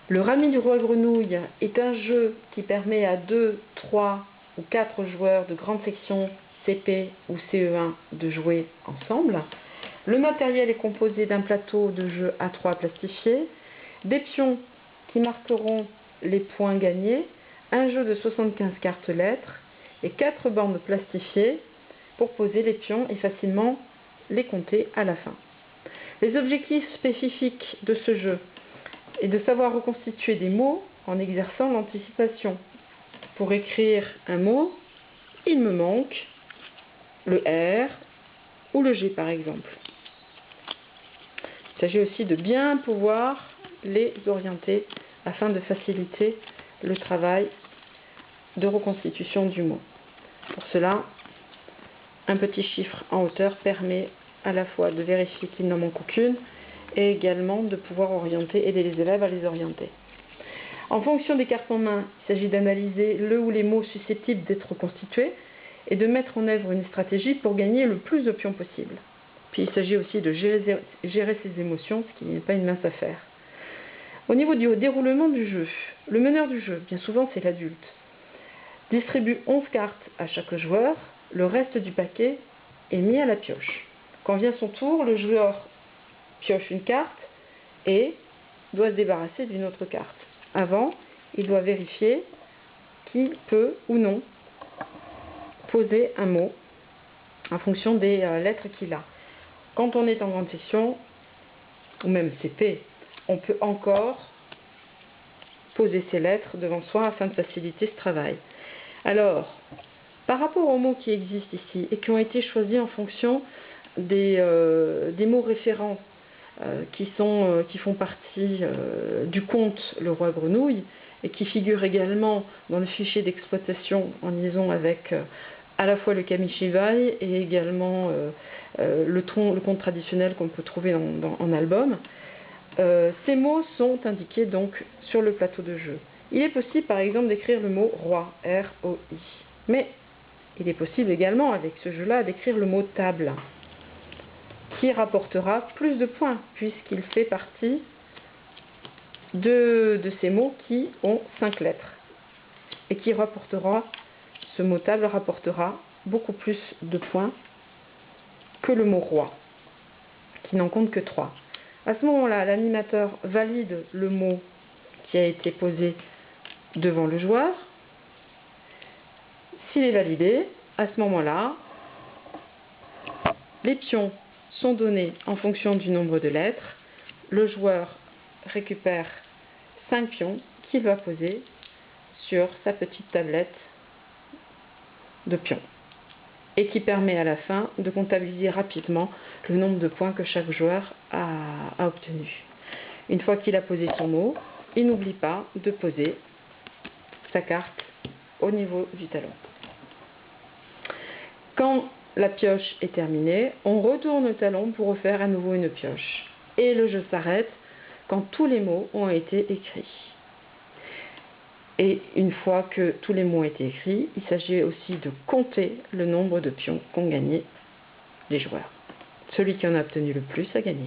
Le Rami du roi grenouille est un jeu qui permet à 2, 3 ou 4 joueurs de grande section CP ou CE1 de jouer ensemble. Le matériel est composé d'un plateau de jeu A3 plastifié, des pions qui marqueront les points gagnés, un jeu de 75 cartes lettres et 4 bandes plastifiées pour poser les pions et facilement les compter à la fin. Les objectifs spécifiques de ce jeu est de savoir reconstituer des mots en exerçant l'anticipation. Pour écrire un mot, il me manque le R ou le G par exemple. Il s'agit aussi de bien pouvoir les orienter afin de faciliter le travail de reconstitution du mot. Pour cela, un petit chiffre en hauteur permet à la fois de vérifier qu'il n'en manque aucune et également de pouvoir aider les élèves à les orienter. En fonction des cartes en main, il s'agit d'analyser le ou les mots susceptibles d'être reconstitués et de mettre en œuvre une stratégie pour gagner le plus de pions possible. Puis il s'agit aussi de gérer ses émotions, ce qui n'est pas une mince affaire. Au niveau du déroulement du jeu, le meneur du jeu, bien souvent c'est l'adulte, distribue 11 cartes à chaque joueur, le reste du paquet est mis à la pioche. Quand vient son tour, le joueur pioche une carte et doit se débarrasser d'une autre carte. Avant, il doit vérifier qui peut ou non poser un mot en fonction des lettres qu'il a. Quand on est en grande section, ou même CP, on peut encore poser ses lettres devant soi afin de faciliter ce travail. Alors, par rapport aux mots qui existent ici et qui ont été choisis en fonction des mots référents qui font partie du conte Le Roi Grenouille et qui figurent également dans le fichier d'exploitation en liaison avec à la fois le Kamishibai et également le conte traditionnel qu'on peut trouver en album. Ces mots sont indiqués donc sur le plateau de jeu. Il est possible par exemple d'écrire le mot roi, R-O-I. Mais il est possible également avec ce jeu-là d'écrire le mot table, qui rapportera plus de points puisqu'il fait partie de ces mots qui ont 5 lettres et qui rapportera, ce mot table rapportera beaucoup plus de points que le mot roi qui n'en compte que 3. À ce moment-là, l'animateur valide le mot qui a été posé devant le joueur. S'il est validé, à ce moment-là, les pions sont donnés en fonction du nombre de lettres. Le joueur récupère 5 pions qu'il va poser sur sa petite tablette de pions et qui permet à la fin de comptabiliser rapidement le nombre de points que chaque joueur a obtenu. Une fois qu'il a posé son mot, il n'oublie pas de poser sa carte au niveau du talon. Quand la pioche est terminée, on retourne au talon pour refaire à nouveau une pioche. Et le jeu s'arrête quand tous les mots ont été écrits. Et une fois que tous les mots ont été écrits, il s'agit aussi de compter le nombre de pions qu'ont gagné les joueurs. Celui qui en a obtenu le plus a gagné.